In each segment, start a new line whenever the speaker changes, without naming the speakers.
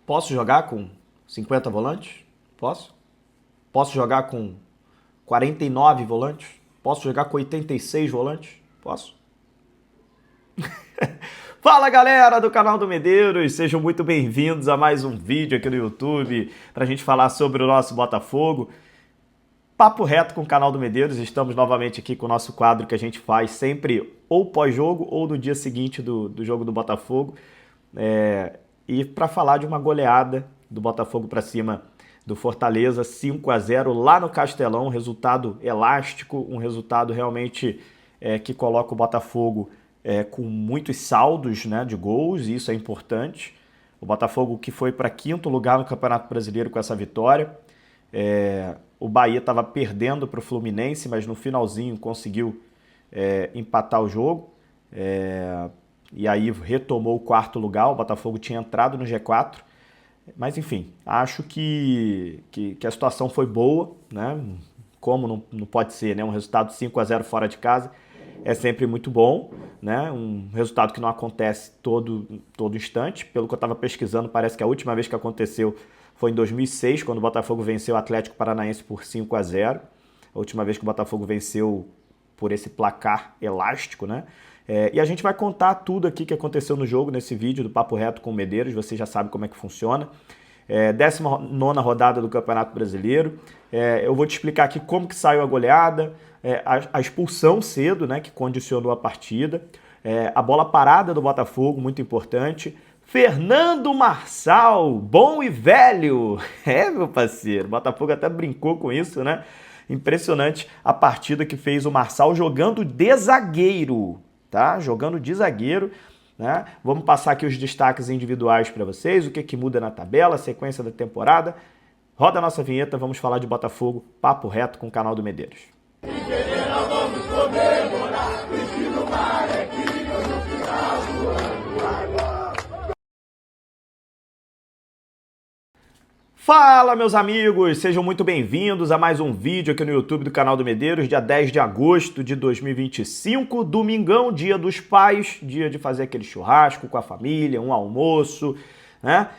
Posso jogar com 50 volantes? Posso? Posso jogar com 49 volantes? Posso jogar com 86 volantes? Posso? Fala galera do canal do Medeiros, sejam muito bem-vindos a mais um vídeo aqui no YouTube para a gente falar sobre o nosso Botafogo. Papo reto com o canal do Medeiros, estamos novamente aqui com o nosso quadro que a gente faz sempre ou pós-jogo ou no dia seguinte do jogo do Botafogo. E para falar de uma goleada do Botafogo para cima do Fortaleza, 5-0 lá no Castelão, um resultado elástico, um resultado realmente que coloca o Botafogo com muitos saldos, né, de gols, e isso é importante. O Botafogo que foi para quinto lugar no Campeonato Brasileiro com essa vitória. O Bahia estava perdendo para o Fluminense, mas no finalzinho conseguiu empatar o jogo. E aí retomou o quarto lugar, o Botafogo tinha entrado no G4. Mas enfim, acho que a situação foi boa, né? Como não pode ser, né? Um resultado 5-0 fora de casa é sempre muito bom, né? Um resultado que não acontece todo instante. Pelo que eu estava pesquisando, parece que a última vez que aconteceu foi em 2006, quando o Botafogo venceu o Atlético Paranaense por 5-0. A última vez que o Botafogo venceu por esse placar elástico, né? E a gente vai contar tudo aqui que aconteceu no jogo, nesse vídeo do Papo Reto com o Medeiros, você já sabe como é que funciona. 19ª rodada do Campeonato Brasileiro. Eu vou te explicar aqui como que saiu a goleada, a expulsão cedo, né, que condicionou a partida, a bola parada do Botafogo, muito importante. Fernando Marçal, bom e velho. Meu parceiro, o Botafogo até brincou com isso, né? Impressionante a partida que fez o Marçal jogando de zagueiro, tá? Jogando de zagueiro, né? Vamos passar aqui os destaques individuais para vocês, o que muda na tabela, a sequência da temporada. Roda a nossa vinheta, vamos falar de Botafogo, papo reto com o canal do Medeiros. Fala, meus amigos! Sejam muito bem-vindos a mais um vídeo aqui no YouTube do canal do Medeiros, dia 10 de agosto de 2025, domingão, dia dos pais, dia de fazer aquele churrasco com a família, um almoço, né?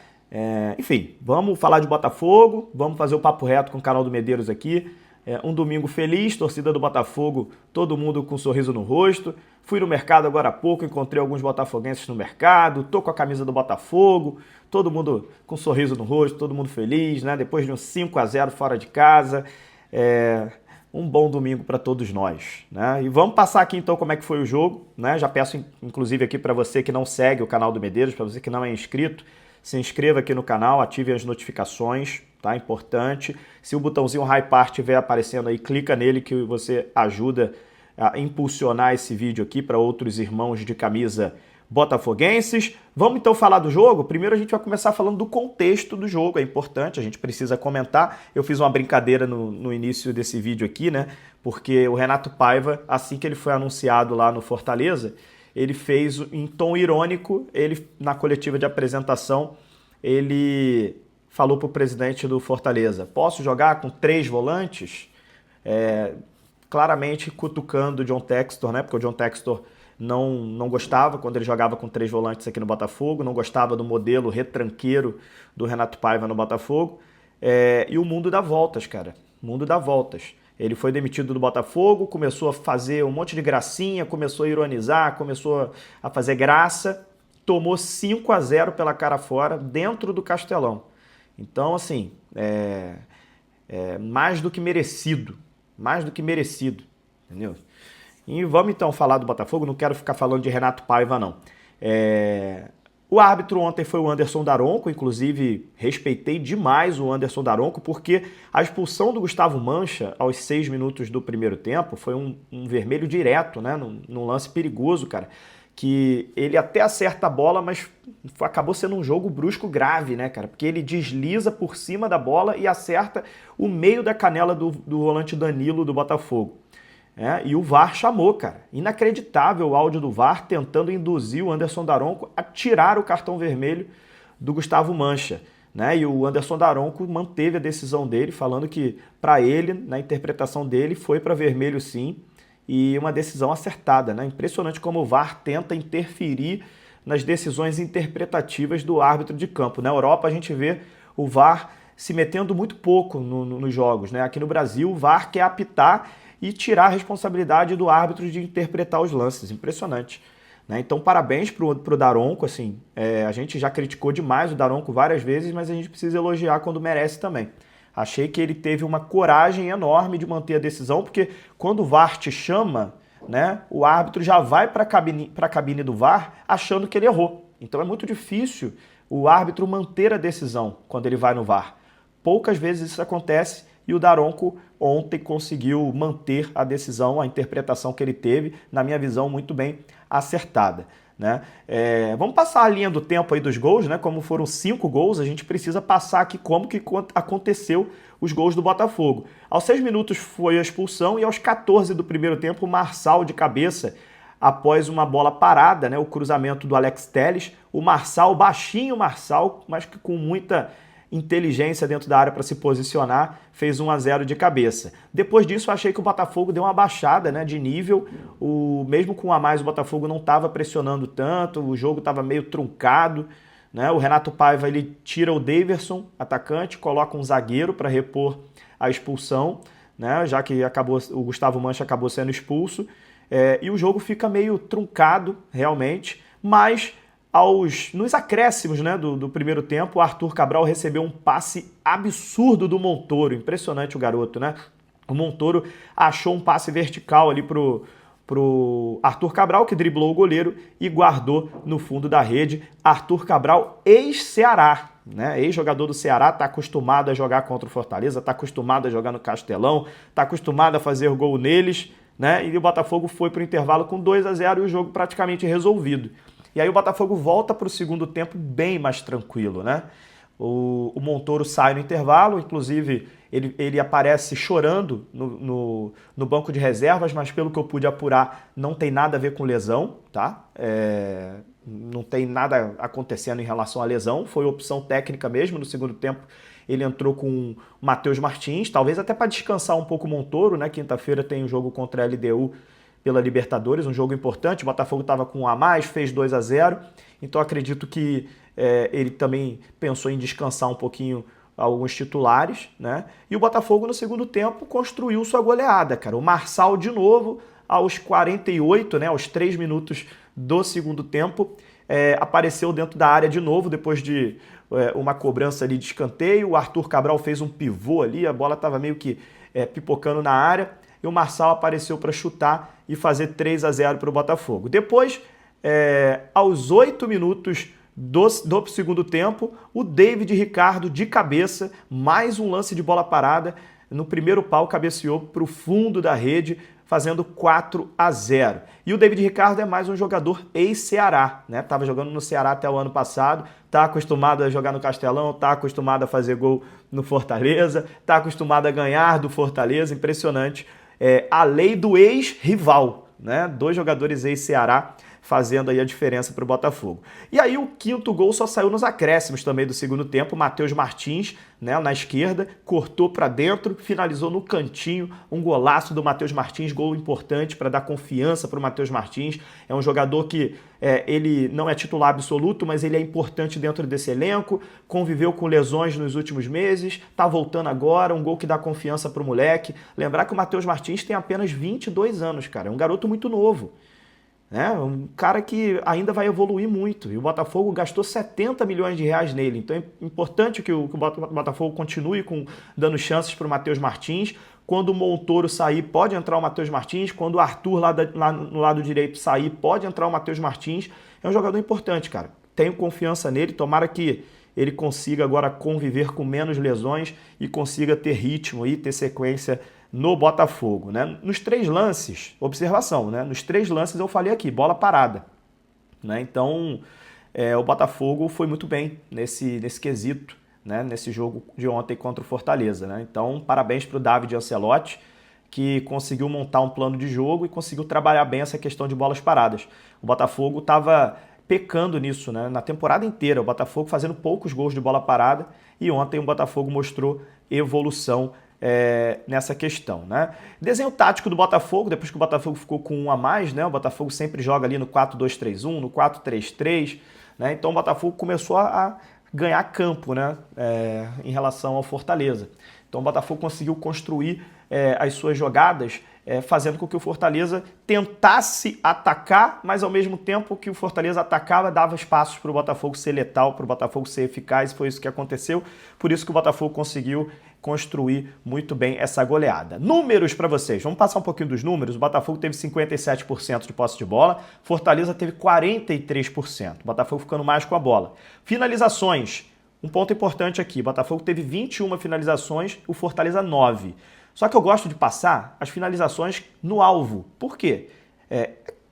Enfim, vamos falar de Botafogo, vamos fazer o papo reto com o canal do Medeiros aqui. Um domingo feliz, torcida do Botafogo, todo mundo com um sorriso no rosto. Fui no mercado agora há pouco, encontrei alguns botafoguenses no mercado, tô com a camisa do Botafogo, todo mundo com um sorriso no rosto, todo mundo feliz, né? Depois de um 5-0 fora de casa, um bom domingo para todos nós, né? E vamos passar aqui então como é que foi o jogo, né? Já peço inclusive aqui para você que não segue o canal do Medeiros, para você que não é inscrito, se inscreva aqui no canal, ative as notificações, tá? Importante. Se o botãozinho Hypar estiver aparecendo aí, clica nele que você ajuda a impulsionar esse vídeo aqui para outros irmãos de camisa botafoguenses. Vamos então falar do jogo? Primeiro a gente vai começar falando do contexto do jogo, é importante, a gente precisa comentar. Eu fiz uma brincadeira no início desse vídeo aqui, né? Porque o Renato Paiva, assim que ele foi anunciado lá no Fortaleza, ele fez em tom irônico, ele na coletiva de apresentação, ele falou para o presidente do Fortaleza, posso jogar com 3 volantes? Claramente cutucando o John Textor, né? Porque o John Textor não gostava quando ele jogava com 3 volantes aqui no Botafogo, não gostava do modelo retranqueiro do Renato Paiva no Botafogo. E o mundo dá voltas, cara. O mundo dá voltas. Ele foi demitido do Botafogo, começou a fazer um monte de gracinha, começou a ironizar, começou a fazer graça, tomou 5-0 pela cara fora dentro do Castelão. Então, assim, mais do que merecido. Mais do que merecido, entendeu? E vamos então falar do Botafogo, não quero ficar falando de Renato Paiva, não. O árbitro ontem foi o Anderson Daronco, inclusive respeitei demais o Anderson Daronco, porque a expulsão do Gustavo Mancha aos 6 minutos do primeiro tempo foi um vermelho direto, né? Num lance perigoso, cara. Que ele até acerta a bola, mas acabou sendo um jogo brusco grave, né, cara? Porque ele desliza por cima da bola e acerta o meio da canela do volante Danilo do Botafogo. E o VAR chamou, cara. Inacreditável o áudio do VAR tentando induzir o Anderson Daronco a tirar o cartão vermelho do Gustavo Mancha, né? E o Anderson Daronco manteve a decisão dele, falando que, para ele, na interpretação dele, foi para vermelho sim, e uma decisão acertada, né? Impressionante como o VAR tenta interferir nas decisões interpretativas do árbitro de campo. Na Europa a gente vê o VAR se metendo muito pouco nos jogos, né? Aqui no Brasil o VAR quer apitar e tirar a responsabilidade do árbitro de interpretar os lances. Impressionante. Né? Então, parabéns pro Daronco, assim, a gente já criticou demais o Daronco várias vezes, mas a gente precisa elogiar quando merece também. Achei que ele teve uma coragem enorme de manter a decisão, porque quando o VAR te chama, né, o árbitro já vai para a cabine do VAR achando que ele errou. Então é muito difícil o árbitro manter a decisão quando ele vai no VAR. Poucas vezes isso acontece e o Daronco ontem conseguiu manter a decisão, a interpretação que ele teve, na minha visão, muito bem acertada. Né? Vamos passar a linha do tempo aí dos gols, né? Como foram 5 gols, a gente precisa passar aqui como que aconteceu os gols do Botafogo. Aos 6 minutos foi a expulsão e aos 14 do primeiro tempo o Marçal de cabeça, após uma bola parada, né? O cruzamento do Alex Telles, o Marçal, baixinho Marçal, mas que com muita inteligência dentro da área para se posicionar, fez 1-0 de cabeça. Depois disso, eu achei que o Botafogo deu uma baixada, né, de nível. Mesmo com 1 a mais, o Botafogo não estava pressionando tanto, o jogo estava meio truncado. Né? O Renato Paiva ele tira o Daverson, atacante, coloca um zagueiro para repor a expulsão, né, já que o Gustavo Mancha acabou sendo expulso. E o jogo fica meio truncado, realmente, mas nos acréscimos, né, do primeiro tempo, o Arthur Cabral recebeu um passe absurdo do Montoro. Impressionante o garoto, né? O Montoro achou um passe vertical ali pro Arthur Cabral, que driblou o goleiro e guardou no fundo da rede. Arthur Cabral, ex-Ceará, né? Ex-jogador do Ceará, está acostumado a jogar contra o Fortaleza, está acostumado a jogar no Castelão, está acostumado a fazer gol neles, né? E o Botafogo foi para o intervalo com 2-0 e o jogo praticamente resolvido. E aí o Botafogo volta para o segundo tempo bem mais tranquilo, né? O Montoro sai no intervalo, inclusive ele aparece chorando no banco de reservas, mas pelo que eu pude apurar, não tem nada a ver com lesão, tá? Não tem nada acontecendo em relação à lesão, foi opção técnica mesmo. No segundo tempo ele entrou com o Matheus Martins, talvez até para descansar um pouco o Montoro, né? Quinta-feira tem um jogo contra a LDU pela Libertadores, um jogo importante. O Botafogo estava com 1 a mais, fez 2-0, então acredito que ele também pensou em descansar um pouquinho alguns titulares, né? E o Botafogo no segundo tempo construiu sua goleada, cara. O Marçal de novo, aos 48, né, aos 3 minutos do segundo tempo, apareceu dentro da área de novo, depois de uma cobrança ali de escanteio. O Arthur Cabral fez um pivô ali, a bola estava meio que pipocando na área, e o Marçal apareceu para chutar e fazer 3-0 para o Botafogo. Depois, aos 8 minutos do segundo tempo, o David Ricardo de cabeça, mais um lance de bola parada, no primeiro pau cabeceou para o fundo da rede, fazendo 4-0. E o David Ricardo é mais um jogador ex-Ceará, né? Estava jogando no Ceará até o ano passado, está acostumado a jogar no Castelão, está acostumado a fazer gol no Fortaleza, está acostumado a ganhar do Fortaleza, impressionante. A lei do ex-rival, né? 2 jogadores ex-Ceará fazendo aí a diferença para o Botafogo. E aí o quinto gol só saiu nos acréscimos também do segundo tempo. Matheus Martins, né, na esquerda, cortou para dentro, finalizou no cantinho, um golaço do Matheus Martins, gol importante para dar confiança para o Matheus Martins. É um jogador que ele não é titular absoluto, mas ele é importante dentro desse elenco, conviveu com lesões nos últimos meses, tá voltando agora, um gol que dá confiança para o moleque. Lembrar que o Matheus Martins tem apenas 22 anos, cara, é um garoto muito novo. Um cara que ainda vai evoluir muito, e o Botafogo gastou 70 milhões de reais nele, então é importante que o Botafogo continue dando chances para o Matheus Martins. Quando o Montoro sair, pode entrar o Matheus Martins, quando o Arthur lá no lado direito sair, pode entrar o Matheus Martins. É um jogador importante, cara, tenho confiança nele, tomara que ele consiga agora conviver com menos lesões e consiga ter ritmo e ter sequência no Botafogo, né? Nos 3 lances, observação, né? Nos 3 lances eu falei aqui, bola parada, né? Então, o Botafogo foi muito bem nesse quesito, né? Nesse jogo de ontem contra o Fortaleza, né? Então, parabéns para o David Ancelotti, que conseguiu montar um plano de jogo e conseguiu trabalhar bem essa questão de bolas paradas. O Botafogo estava pecando nisso, né? Na temporada inteira, o Botafogo fazendo poucos gols de bola parada, e ontem o Botafogo mostrou evolução nessa questão, né? Desenho tático do Botafogo, depois que o Botafogo ficou com um a mais, né? O Botafogo sempre joga ali no 4-2-3-1, no 4-3-3, né? Então o Botafogo começou a ganhar campo, né? Em relação ao Fortaleza. Então o Botafogo conseguiu construir as suas jogadas, fazendo com que o Fortaleza tentasse atacar, mas ao mesmo tempo que o Fortaleza atacava, dava espaços para o Botafogo ser letal, para o Botafogo ser eficaz, foi isso que aconteceu, por isso que o Botafogo conseguiu construir muito bem essa goleada. Números para vocês, vamos passar um pouquinho dos números. O Botafogo teve 57% de posse de bola, Fortaleza teve 43%, o Botafogo ficando mais com a bola. Finalizações, um ponto importante aqui, o Botafogo teve 21 finalizações, o Fortaleza 9. Só que eu gosto de passar as finalizações no alvo. Por quê?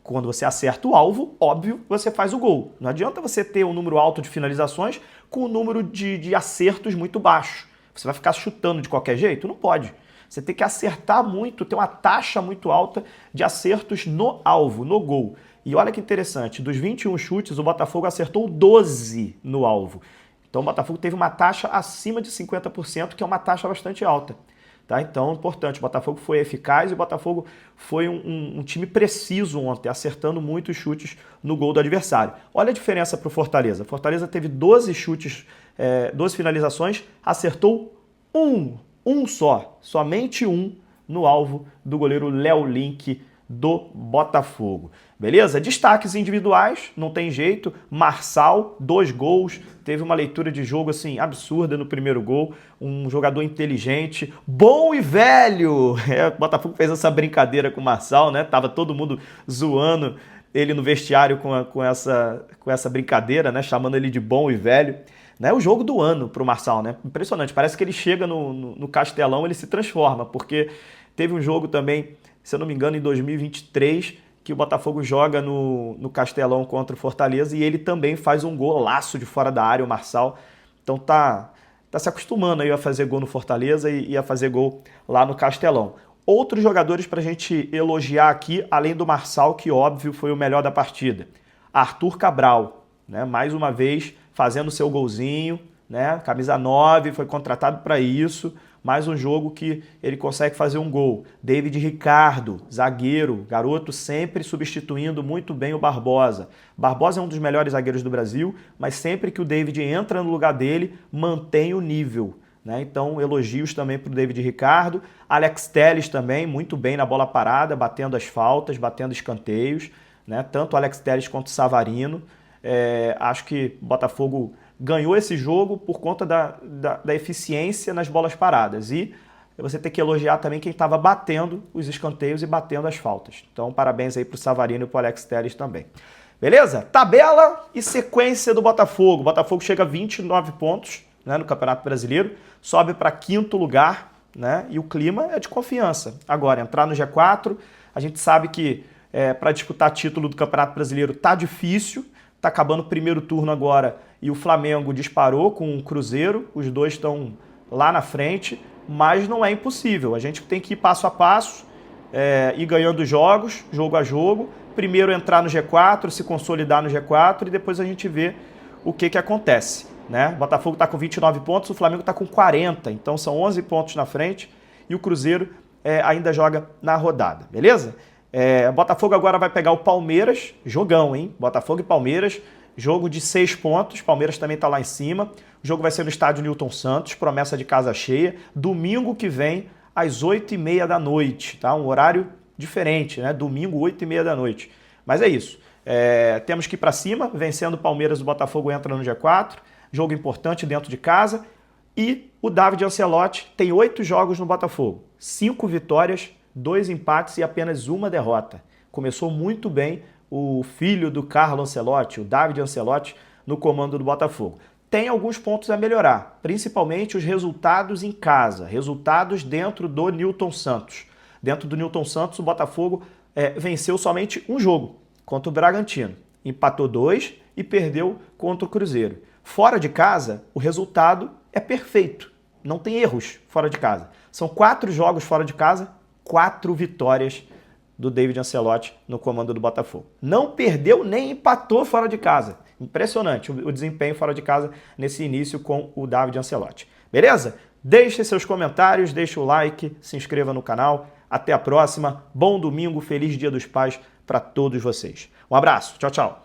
Quando você acerta o alvo, óbvio, você faz o gol. Não adianta você ter um número alto de finalizações com um número de acertos muito baixo. Você vai ficar chutando de qualquer jeito? Não pode. Você tem que acertar muito, ter uma taxa muito alta de acertos no alvo, no gol. E olha que interessante, dos 21 chutes, o Botafogo acertou 12 no alvo. Então o Botafogo teve uma taxa acima de 50%, que é uma taxa bastante alta. Tá? Então, importante, o Botafogo foi eficaz e o Botafogo foi um time preciso ontem, acertando muitos chutes no gol do adversário. Olha a diferença para o Fortaleza. Fortaleza teve 12 chutes, 12 finalizações, acertou um só, somente um no alvo do goleiro Léo Link do Botafogo. Beleza? Destaques individuais, não tem jeito. Marçal, 2 gols, teve uma leitura de jogo assim absurda no primeiro gol, um jogador inteligente, bom e velho. O Botafogo fez essa brincadeira com o Marçal, né? Tava todo mundo zoando ele no vestiário com essa brincadeira, né? Chamando ele de bom e velho. Né? O jogo do ano pro Marçal, né? Impressionante, parece que ele chega no Castelão, ele se transforma, porque teve um jogo também, se eu não me engano, em 2023, que o Botafogo joga no Castelão contra o Fortaleza e ele também faz um golaço de fora da área, o Marçal. Então tá se acostumando aí a fazer gol no Fortaleza e a fazer gol lá no Castelão. Outros jogadores pra gente elogiar aqui, além do Marçal, que óbvio foi o melhor da partida. Arthur Cabral, né? Mais uma vez fazendo seu golzinho, né? Camisa 9, foi contratado para isso. Mais um jogo que ele consegue fazer um gol. David Ricardo, zagueiro, garoto sempre substituindo muito bem o Barbosa. Barbosa é um dos melhores zagueiros do Brasil, mas sempre que o David entra no lugar dele, mantém o nível. Né? Então, elogios também para o David Ricardo. Alex Telles também, muito bem na bola parada, batendo as faltas, batendo escanteios. Né? Tanto o Alex Telles quanto o Savarino. Acho que o Botafogo ganhou esse jogo por conta da eficiência nas bolas paradas. E você tem que elogiar também quem estava batendo os escanteios e batendo as faltas. Então, parabéns aí para o Savarino e para o Alex Telles também. Beleza? Tabela e sequência do Botafogo. O Botafogo chega a 29 pontos, né, no Campeonato Brasileiro, sobe para 5º lugar, né, e o clima é de confiança. Agora, entrar no G4, a gente sabe que para disputar título do Campeonato Brasileiro tá difícil. Está acabando o primeiro turno agora e o Flamengo disparou com o Cruzeiro. Os dois estão lá na frente, mas não é impossível. A gente tem que ir passo a passo, ir ganhando jogos, jogo a jogo. Primeiro entrar no G4, se consolidar no G4 e depois a gente vê o que acontece. Né? O Botafogo está com 29 pontos, o Flamengo está com 40. Então são 11 pontos na frente e o Cruzeiro ainda joga na rodada. Beleza? Botafogo agora vai pegar o Palmeiras, jogão, hein? Botafogo e Palmeiras, jogo de 6 pontos, Palmeiras também tá lá em cima. O jogo vai ser no estádio Newton Santos, promessa de casa cheia, domingo que vem, às 8h30 da noite, tá? Um horário diferente, né? Domingo, 8h30 da noite. Mas é isso, temos que ir para cima, vencendo o Palmeiras, o Botafogo entra no G4, jogo importante dentro de casa. E o David Ancelotti tem 8 jogos no Botafogo, 5 vitórias, 2 empates e apenas 1 derrota. Começou muito bem o filho do Carlo Ancelotti, o David Ancelotti, no comando do Botafogo. Tem alguns pontos a melhorar, principalmente os resultados em casa, resultados dentro do Newton Santos. Dentro do Newton Santos, o Botafogo venceu somente um jogo contra o Bragantino. Empatou 2 e perdeu contra o Cruzeiro. Fora de casa, o resultado é perfeito. Não tem erros fora de casa. São 4 jogos fora de casa, 4 vitórias do David Ancelotti no comando do Botafogo. Não perdeu nem empatou fora de casa. Impressionante o desempenho fora de casa nesse início com o David Ancelotti. Beleza? Deixe seus comentários, deixe o like, se inscreva no canal. Até a próxima. Bom domingo, feliz Dia dos Pais para todos vocês. Um abraço. Tchau, tchau.